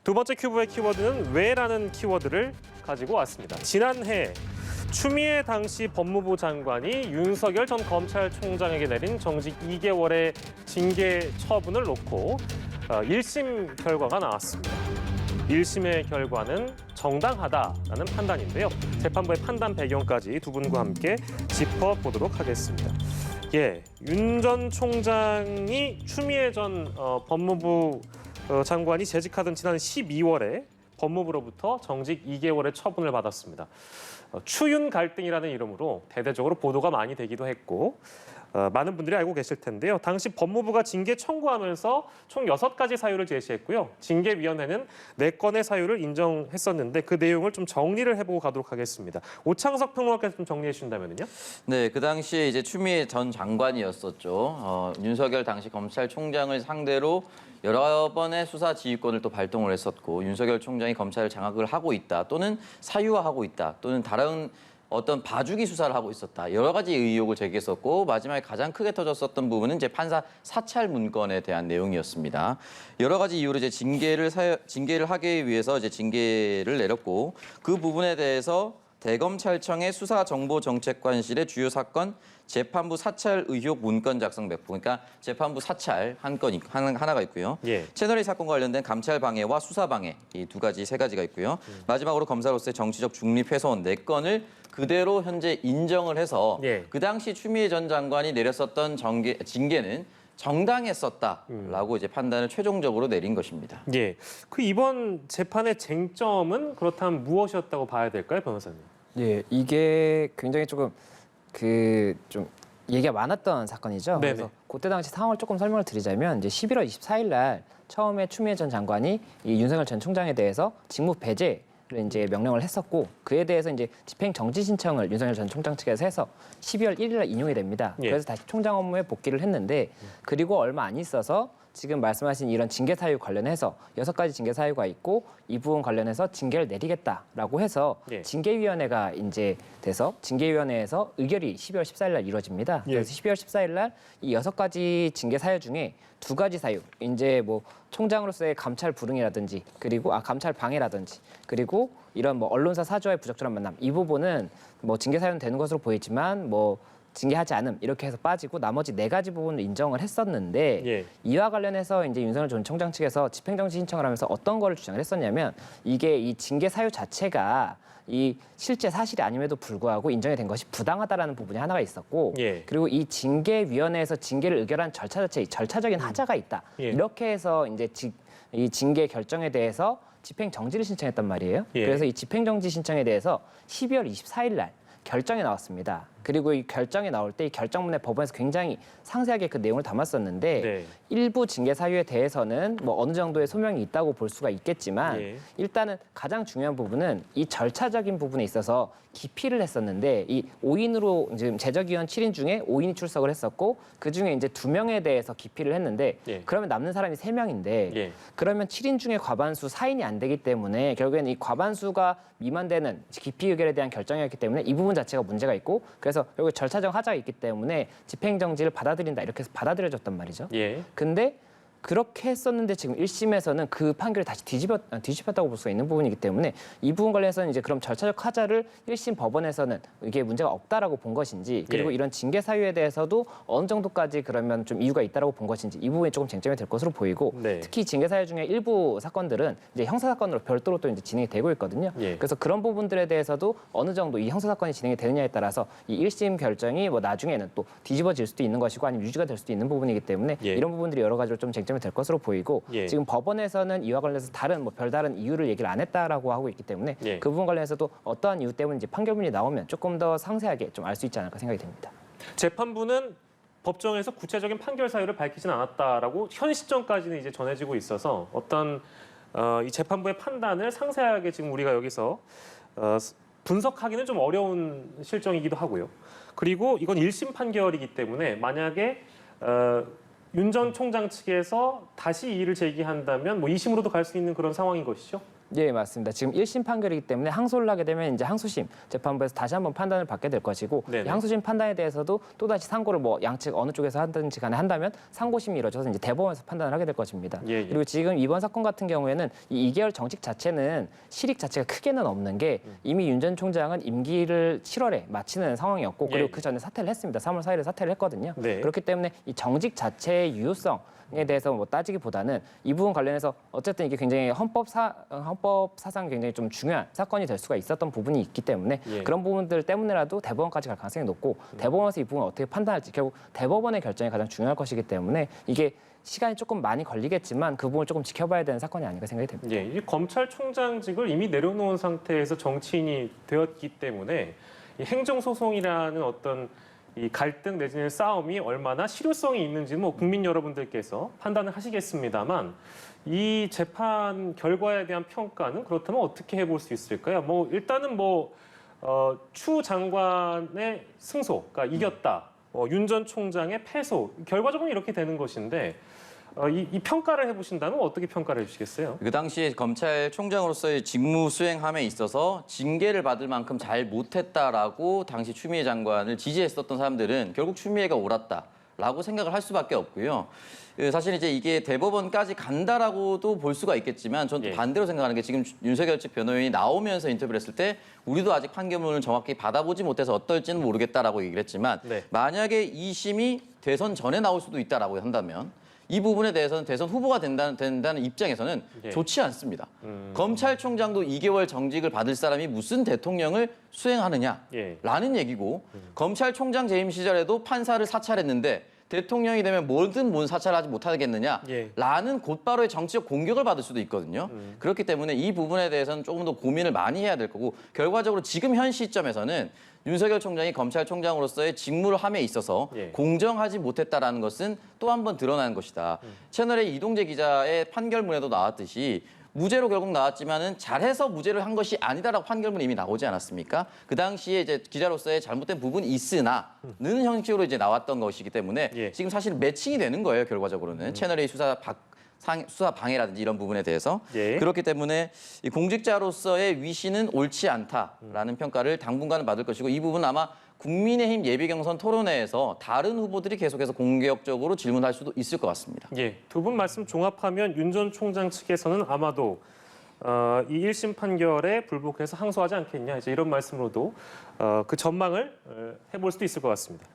두 번째 큐브의 키워드는 왜라는 키워드를 가지고 왔습니다. 지난해 추미애 당시 법무부 장관이 윤석열 전 검찰총장에게 내린 정직 2개월의 징계 처분을 놓고 1심 결과가 나왔습니다. 1심의 결과는 정당하다라는 판단인데요. 재판부의 판단 배경까지 두 분과 함께 짚어보도록 하겠습니다. 윤 전 총장이 추미애 전 법무부 장관이 재직하던 지난 12월에 법무부로부터 정직 2개월의 처분을 받았습니다. 추윤 갈등이라는 이름으로 대대적으로 보도가 많이 되기도 했고 많은 분들이 알고 계실 텐데요. 당시 법무부가 징계 청구하면서 총 6가지 사유를 제시했고요. 징계위원회는 4건의 사유를 인정했었는데 그 내용을 좀 정리를 해보고 가도록 하겠습니다. 오창석 평론가께서 좀 정리해 주신다면요. 네, 그 당시에 이제 추미애 전 장관이었었죠. 윤석열 당시 검찰총장을 상대로 여러 번의 수사 지휘권을 또 발동을 했었고 윤석열 총장이 검찰을 장악을 하고 있다 또는 사유화하고 있다 또는 다른 어떤 봐주기 수사를 하고 있었다. 여러 가지 의혹을 제기했었고 마지막에 가장 크게 터졌었던 부분은 이제 판사 사찰 문건에 대한 내용이었습니다. 여러 가지 이유로 이제 징계를 하기 위해서 이제 징계를 내렸고 그 부분에 대해서 대검찰청의 수사정보정책관실의 주요 사건 재판부 사찰 의혹 문건 작성 배포, 그러니까 재판부 사찰 하나가 있고요. 채널A 사건과 관련된 감찰 방해와 수사 방해 이 세 가지가 있고요. 마지막으로 검사로서의 정치적 중립 훼손 4건을 그대로 현재 인정을 해서 그 당시 추미애 전 장관이 내렸었던 징계는 정당했었다라고 이제 판단을 최종적으로 내린 것입니다. 그 이번 재판의 쟁점은 그렇다면 무엇이었다고 봐야 될까요, 변호사님? 이게 굉장히 조금 좀 얘기가 많았던 사건이죠. 네네. 그래서 그때 당시 상황을 조금 설명을 드리자면 이제 11월 24일 날 처음에 추미애 전 장관이 이 윤석열 전 총장에 대해서 직무 배제를 이제 명령을 했었고 그에 대해서 이제 집행 정지 신청을 윤석열 전 총장 측에서 해서 12월 1일 날 인용이 됩니다. 그래서 다시 총장 업무에 복귀를 했는데 그리고 얼마 안 있어서 지금 말씀하신 이런 징계 사유 관련해서 6가지 징계 사유가 있고 이 부분 관련해서 징계를 내리겠다라고 해서 징계위원회가 이제 돼서 징계위원회에서 의결이 12월 14일 날 이루어집니다. 그래서 12월 14일 날 이 6가지 징계 사유 중에 2가지 사유, 이제 뭐 총장으로서의 감찰 불응이라든지 그리고 감찰 방해라든지 그리고 이런 뭐 언론사 사주와의 부적절한 만남 이 부분은 뭐 징계 사유는 되는 것으로 보이지만 뭐 징계하지 않음 이렇게 해서 빠지고 나머지 4가지 부분을 인정을 했었는데 이와 관련해서 이제 윤석열 전 총장 측에서 집행정지 신청을 하면서 어떤 거를 주장을 했었냐면 이게 이 징계 사유 자체가 이 실제 사실이 아님에도 불구하고 인정이 된 것이 부당하다라는 부분이 하나가 있었고 그리고 이 징계위원회에서 징계를 의결한 절차 자체에 절차적인 하자가 있다. 이렇게 해서 이제 이 징계 결정에 대해서 집행정지를 신청했단 말이에요. 그래서 이 집행정지 신청에 대해서 12월 24일 날 결정이 나왔습니다. 그리고 이 결정이 나올 때 이 결정문에 법원에서 굉장히 상세하게 그 내용을 담았었는데 일부 징계 사유에 대해서는 뭐 어느 정도의 소명이 있다고 볼 수가 있겠지만 일단은 가장 중요한 부분은 이 절차적인 부분에 있어서 기피를 했었는데 이 5인으로 지금 제적위원 7인 중에 5인이 출석을 했었고 그중에 이제 2명에 대해서 기피를 했는데 그러면 남는 사람이 3명인데 그러면 7인 중에 과반수 4인이 안 되기 때문에 결국에는 이 과반수가 미만되는 기피 의결에 대한 결정이었기 때문에 이 부분 자체가 문제가 있고 그래서 결국 절차적 하자가 있기 때문에 집행정지를 받아들인다 이렇게 해서 받아들여졌단 말이죠. 근데 그렇게 했었는데 지금 1심에서는 그 판결을 다시 뒤집혔다고 볼 수가 있는 부분이기 때문에 이 부분 관련해서는 이제 그럼 절차적 하자를 1심 법원에서는 이게 문제가 없다라고 본 것인지 그리고 이런 징계 사유에 대해서도 어느 정도까지 그러면 좀 이유가 있다라고 본 것인지 이 부분이 조금 쟁점이 될 것으로 보이고 특히 징계 사유 중에 일부 사건들은 이제 형사 사건으로 별도로 또 이제 진행이 되고 있거든요. 그래서 그런 부분들에 대해서도 어느 정도 이 형사 사건이 진행이 되느냐에 따라서 이 1심 결정이 뭐 나중에는 또 뒤집어질 수도 있는 것이고 아니면 유지가 될 수도 있는 부분이기 때문에 이런 부분들이 여러 가지로 좀 쟁점이 될 것으로 보이고 지금 법원에서는 이와 관련해서 뭐 별다른 이유를 얘기를 안 했다라고 하고 있기 때문에 그 부분 관련해서도 어떠한 이유 때문인지 판결문이 나오면 조금 더 상세하게 좀 알 수 있지 않을까 생각이 됩니다. 재판부는 법정에서 구체적인 판결 사유를 밝히진 않았다라고 현 시점까지는 이제 전해지고 있어서 어떤 이 재판부의 판단을 상세하게 지금 우리가 여기서 분석하기는 좀 어려운 실정이기도 하고요. 그리고 이건 1심 판결이기 때문에 만약에 윤 전 총장 측에서 다시 이의를 제기한다면 뭐 2심으로도 갈 수 있는 그런 상황인 것이죠. 예, 맞습니다. 지금 1심 판결이기 때문에 항소를 하게 되면 이제 항소심 재판부에서 다시 한번 판단을 받게 될 것이고 네네. 이 항소심 판단에 대해서도 또 다시 상고를 뭐 양측 어느 쪽에서 하든지 간에 한다면 상고심이 이루어져서 이제 대법원에서 판단을 하게 될 것입니다. 예, 예. 그리고 지금 이번 사건 같은 경우에는 이 2개월 정직 자체는 실익 자체가 크게는 없는 게 이미 윤 전 총장은 임기를 7월에 마치는 상황이었고 그리고 예. 그 전에 사퇴를 했습니다. 3월 4일에 사퇴를 했거든요. 네. 그렇기 때문에 이 정직 자체의 유효성에 대해서 뭐 따지기보다는 이 부분 관련해서 어쨌든 이게 굉장히 헌법 사상 굉장히 좀 중요한 사건이 될 수가 있었던 부분이 있기 때문에 예. 그런 부분들 때문에라도 대법원까지 갈 가능성이 높고 대법원에서 이 부분을 어떻게 판단할지 결국 대법원의 결정이 가장 중요할 것이기 때문에 이게 시간이 조금 많이 걸리겠지만 그 부분을 조금 지켜봐야 되는 사건이 아닌가 생각이 됩니다. 예, 이 검찰총장직을 이미 내려놓은 상태에서 정치인이 되었기 때문에 이 행정소송이라는 어떤 이 갈등 내지는 싸움이 얼마나 실효성이 있는지는 뭐 국민 여러분들께서 판단을 하시겠습니다만 이 재판 결과에 대한 평가는 그렇다면 어떻게 해볼 수 있을까요? 뭐 일단은 추 장관의 승소, 그러니까 이겼다. 윤 전 총장의 패소, 결과적으로 이렇게 되는 것인데 이 평가를 해보신다면 어떻게 평가를 해주시겠어요? 그 당시에 검찰총장으로서의 직무 수행함에 있어서 징계를 받을 만큼 잘 못했다라고 당시 추미애 장관을 지지했었던 사람들은 결국 추미애가 옳았다라고 생각을 할 수밖에 없고요. 사실 이제 이게 대법원까지 간다라고도 볼 수가 있겠지만 저는 또 예. 반대로 생각하는 게 지금 윤석열 측 변호인이 나오면서 인터뷰를 했을 때 우리도 아직 판결문을 정확히 받아보지 못해서 어떨지는 모르겠다라고 얘기를 했지만 네. 만약에 2심이 대선 전에 나올 수도 있다라고 한다면 이 부분에 대해서는 대선 후보가 된다는 입장에서는 예. 좋지 않습니다. 검찰총장도 2개월 정직을 받을 사람이 무슨 대통령을 수행하느냐라는 예. 얘기고 검찰총장 재임 시절에도 판사를 사찰했는데 대통령이 되면 뭐든 뭔 사찰을 하지 못하겠느냐라는 예. 곧바로의 정치적 공격을 받을 수도 있거든요. 그렇기 때문에 이 부분에 대해서는 조금 더 고민을 많이 해야 될 거고 결과적으로 지금 현 시점에서는 윤석열 총장이 검찰총장으로서의 직무를 함에 있어서 예. 공정하지 못했다라는 것은 또 한 번 드러난 것이다. 채널의 이동재 기자의 판결문에도 나왔듯이 무죄로 결국 나왔지만은 잘해서 무죄를 한 것이 아니다라고 판결문이 이미 나오지 않았습니까? 그 당시에 이제 기자로서의 잘못된 부분이 있으나는 형식으로 이제 나왔던 것이기 때문에 예. 지금 사실 매칭이 되는 거예요. 결과적으로는 채널의 수사 방해라든지 이런 부분에 대해서 예. 그렇기 때문에 이 공직자로서의 위신은 옳지 않다라는 평가를 당분간은 받을 것이고 이 부분은 아마 국민의힘 예비경선 토론회에서 다른 후보들이 계속해서 공격적으로 질문할 수도 있을 것 같습니다. 예, 두 분 말씀 종합하면 윤 전 총장 측에서는 아마도 이 1심 판결에 불복해서 항소하지 않겠냐 이제 이런 말씀으로도 그 전망을 해볼 수도 있을 것 같습니다.